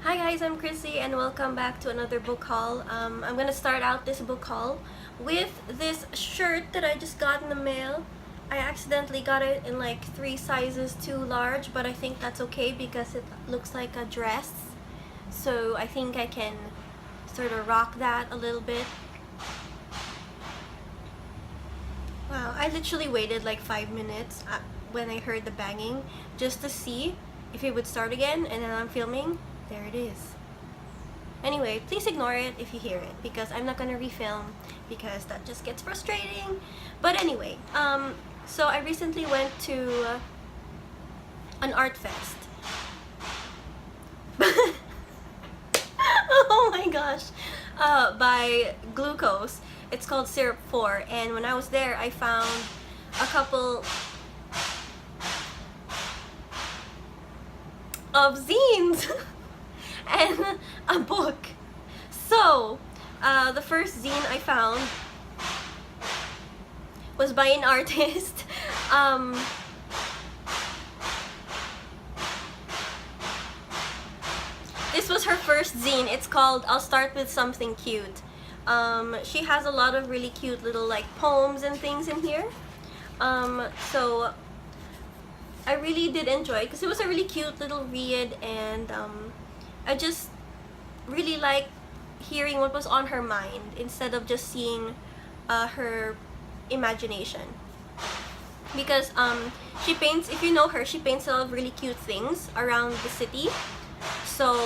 Hi guys, I'm Chrissy and welcome back to another book haul. I'm gonna start out this book haul with this shirt that I just got in the mail. I accidentally got it in like 3 sizes too large, but I think that's okay because it looks like a dress. So I think I can sort of rock that a little bit. Wow, I literally waited like 5 minutes when I heard the banging just to see if it would start again, and then I'm filming. There it is. Anyway, please ignore it if you hear it because I'm not gonna refilm because that just gets frustrating. But anyway, so I recently went to an art fest. Oh my gosh, by Glucose. It's called Syrup 4, and when I was there I found a couple of zines and a book. So the first zine I found was by an artist. This was her first zine. It's called I'll Start With Something Cute. She has a lot of really cute little like poems and things in here. So I really did enjoy it because it was a really cute little read, and I just really liked hearing what was on her mind instead of just seeing her imagination. Because she paints, if you know her, she paints a lot of really cute things around the city. So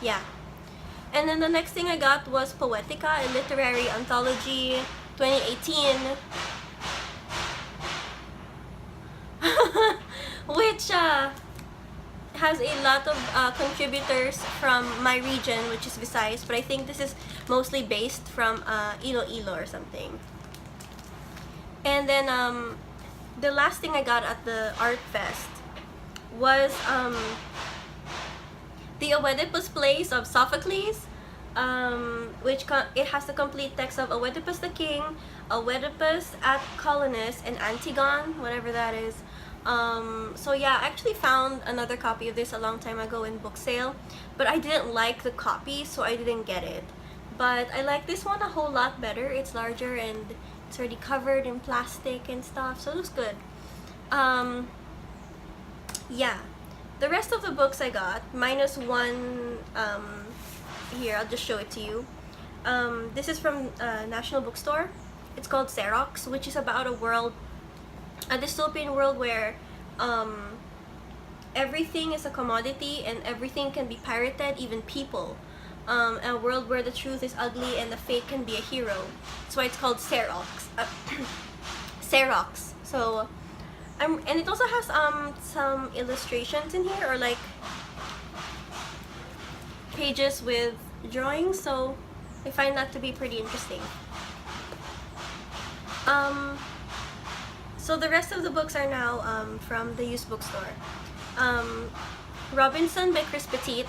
yeah. And then the next thing I got was Poetika, a literary anthology 2018. Which has a lot of contributors from my region, which is Visayas, but I think this is mostly based from Iloilo or something. And then the last thing I got at the art fest was the Oedipus Plays of Sophocles, which it has the complete text of Oedipus the King, Oedipus at Colonus, and Antigone, whatever that is. So yeah, I actually found another copy of this a long time ago in book sale, but I didn't like the copy, so I didn't get it. But I like this one a whole lot better. It's larger and it's already covered in plastic and stuff, so it looks good. Yeah, the rest of the books I got, minus one, here, I'll just show it to you. This is from National Bookstore. It's called Seroks, which is about a dystopian world where everything is a commodity and everything can be pirated, even people. A world where the truth is ugly and the fake can be a hero. That's why it's called Seroks. Seroks. So, and it also has some illustrations in here, or like pages with drawings. So I find that to be pretty interesting. So the rest of the books are now from the used bookstore. Robinson by Chris Petit.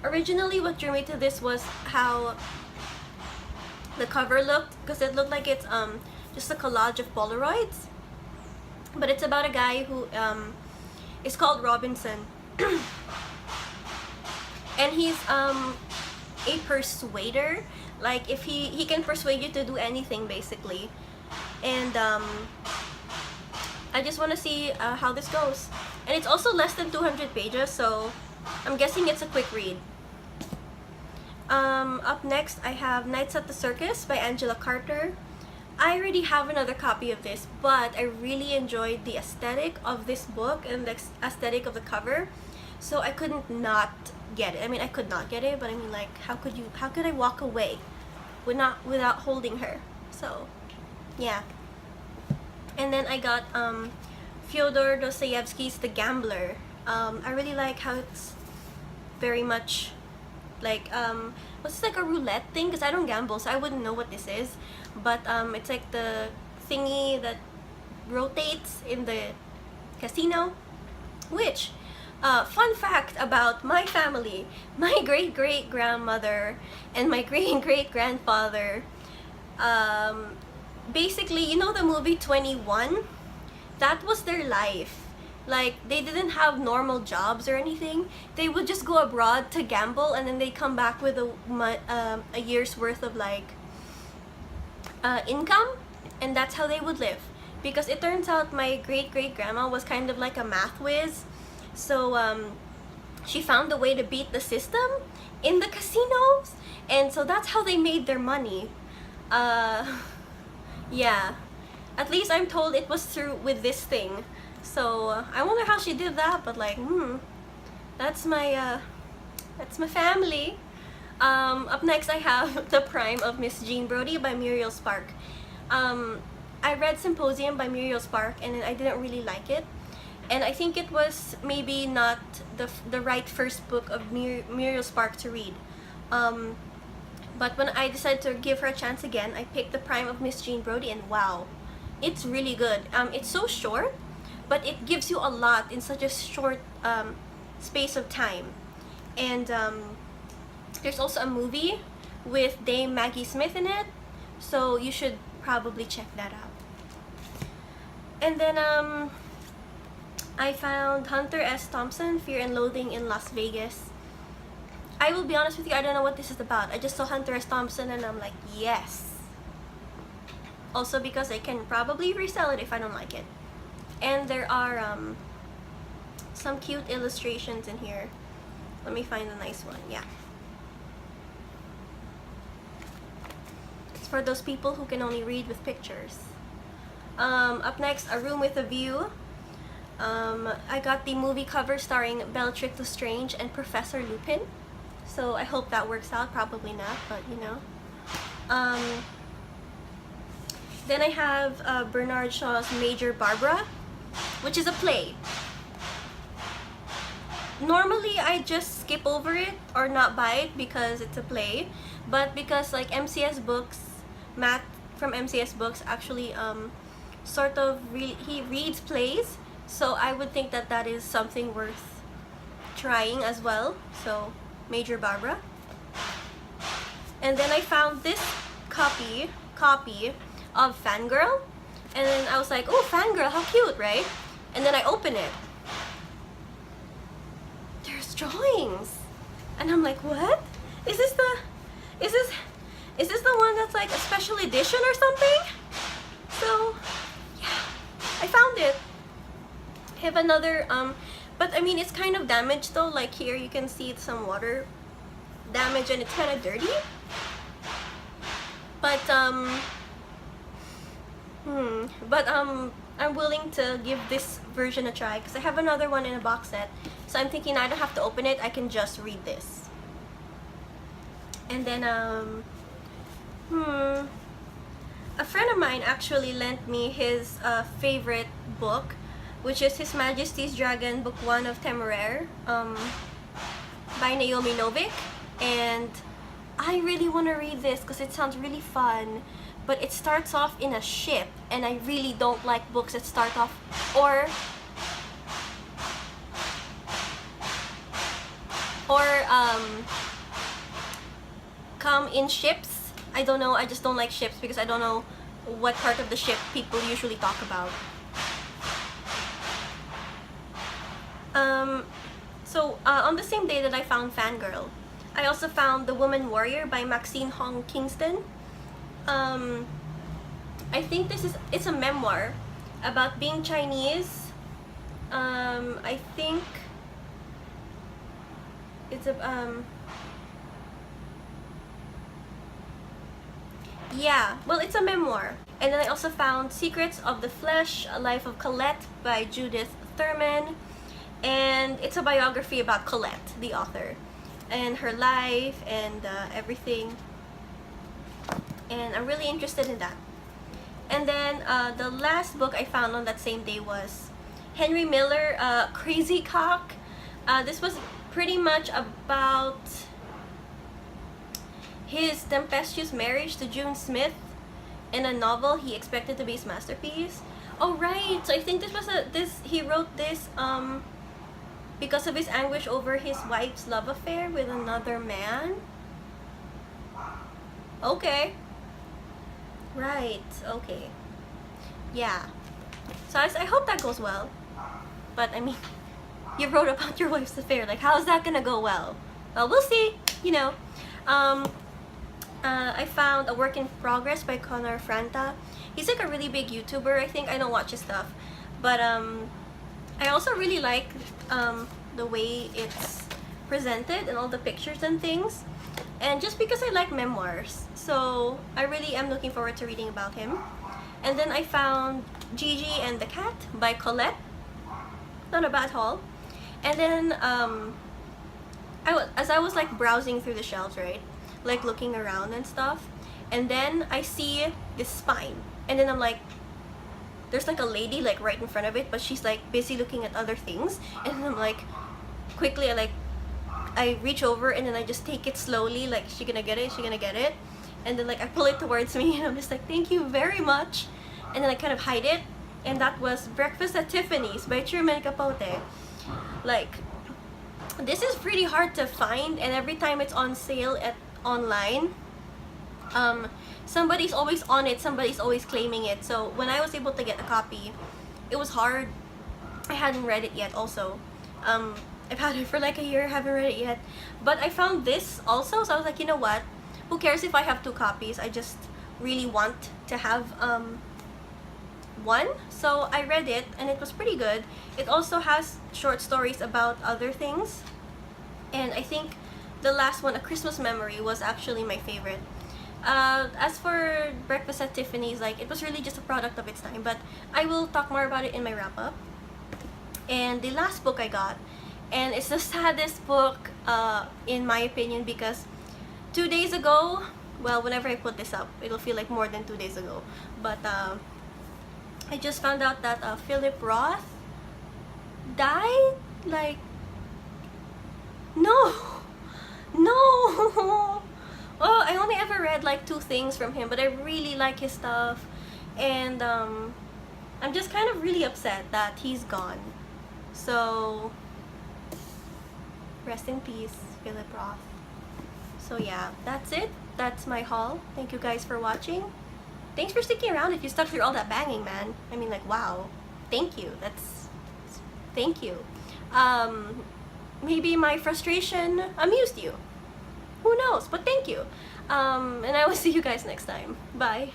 Originally what drew me to this was how the cover looked, because it looked like it's just a collage of Polaroids. But it's about a guy who is called Robinson. And he's a persuader. Like, if he can persuade you to do anything basically. And I just want to see how this goes. And it's also less than 200 pages, so I'm guessing it's a quick read. Up next, I have Nights at the Circus by Angela Carter. I already have another copy of this, but I really enjoyed the aesthetic of this book and the aesthetic of the cover, so I couldn't not get it. I mean, I could not get it, but I mean, like, how could I walk away without holding her? So yeah. And then I got Fyodor Dostoyevsky's The Gambler. I really like how it's very much like what's this, like a roulette thing, because I don't gamble, so I wouldn't know what this is. But it's like the thingy that rotates in the casino. Which, fun fact about my family, my great-great-grandmother and my great-great-grandfather, basically, you know the movie 21? That was their life. Like, they didn't have normal jobs or anything. They would just go abroad to gamble, and then they come back with a year's worth of like income, and that's how they would live. Because it turns out my great-great-grandma was kind of like a math whiz, so she found a way to beat the system in the casinos, and so that's how they made their money. Yeah, at least I'm told it was through with this thing. So I wonder how she did that, but like, that's my family. Up next I have The Prime of Miss Jean Brodie by Muriel Spark. I read Symposium by Muriel Spark, and I didn't really like it. And I think it was maybe not the right first book of Muriel Spark to read. But when I decided to give her a chance again, I picked The Prime of Miss Jean Brodie, and wow, it's really good. It's so short, but it gives you a lot in such a short space of time. And there's also a movie with Dame Maggie Smith in it, so you should probably check that out. And then I found Hunter S. Thompson, Fear and Loathing in Las Vegas. I will be honest with you, I don't know what this is about. I just saw Hunter S. Thompson and I'm like, yes. Also because I can probably resell it if I don't like it. And there are some cute illustrations in here. Let me find a nice one. Yeah. It's for those people who can only read with pictures. Up next, A Room with a View. I got the movie cover starring Bellatrix Lestrange and Professor Lupin. So I hope that works out. Probably not, but you know. Then I have Bernard Shaw's Major Barbara, which is a play. Normally I just skip over it or not buy it because it's a play, but because like MCS Books, Matt from MCS Books actually sort of he reads plays, so I would think that that is something worth trying as well. So Major Barbara. And then I found this copy of Fangirl, and then I was like, oh, Fangirl, how cute, right? And then I open it. There's drawings, and I'm like, what? Is this the one that's like a special edition or something? So yeah, I found it. I have another but I mean, it's kind of damaged though. Like here you can see some water damage and it's kind of dirty. But I'm willing to give this version a try because I have another one in a box set. So I'm thinking I don't have to open it, I can just read this. And then a friend of mine actually lent me his favorite book, which is His Majesty's Dragon, Book 1 of Temeraire, by Naomi Novik. And I really want to read this because it sounds really fun, but it starts off in a ship, and I really don't like books that start off or come in ships. I don't know, I just don't like ships because I don't know what part of the ship people usually talk about. So on the same day that I found Fangirl, I also found The Woman Warrior by Maxine Hong Kingston. I think it's a memoir about being Chinese. I think it's a yeah, well, it's a memoir. And then I also found Secrets of the Flesh, A Life of Colette by Judith Thurman. And it's a biography about Colette, the author, and her life and everything. And I'm really interested in that. And then the last book I found on that same day was Henry Miller, Crazy Cock. This was pretty much about his tempestuous marriage to June Smith in a novel he expected to be his masterpiece. Oh right, so I think he wrote this because of his anguish over his wife's love affair with another man. Okay. Right, okay. Yeah. So I hope that goes well. But I mean, you wrote about your wife's affair. Like, how is that gonna go well? Well, we'll see, you know. I found a work in progress by Franta. He's like a really big YouTuber, I think. I don't watch his stuff. But I also really like the way it's presented and all the pictures and things. And just because I like memoirs, so I really am looking forward to reading about him. And then I found Gigi and the Cat by Colette. Not a bad haul. And then as I was like browsing through the shelves, right, like looking around and stuff, and then I see this spine, and then I'm like, there's like a lady like right in front of it, but she's like busy looking at other things, and then I'm like, quickly I reach over and then I just take it slowly, like, is she gonna get it? Is she gonna get it? And then like I pull it towards me and I'm just like, thank you very much. And then I kind of hide it, and that was Breakfast at Tiffany's by Truman and Capote. Like, this is pretty hard to find, and every time it's on sale at online, somebody's always on it, somebody's always claiming it. So when I was able to get a copy, it was hard. I hadn't read it yet also. I've had it for like a year, haven't read it yet. But I found this also, so I was like, you know what? Who cares if I have 2 copies? I just really want to have one. So I read it, and it was pretty good. It also has short stories about other things. And I think the last one, A Christmas Memory, was actually my favorite. As for Breakfast at Tiffany's, like, it was really just a product of its time. But I will talk more about it in my wrap-up. And the last book I got, and it's the saddest book in my opinion, because 2 days ago, well, whenever I put this up, it'll feel like more than 2 days ago, but I just found out that Philip Roth died. Like, no. Oh, I only ever read like 2 things from him, but I really like his stuff, and I'm just kind of really upset that he's gone. So rest in peace, Philip Roth. So yeah, that's it. That's my haul. Thank you guys for watching. Thanks for sticking around if you stuck through all that banging, man. I mean, like, wow. Thank you. Thank you. Maybe my frustration amused you. Who knows? But thank you. And I will see you guys next time. Bye.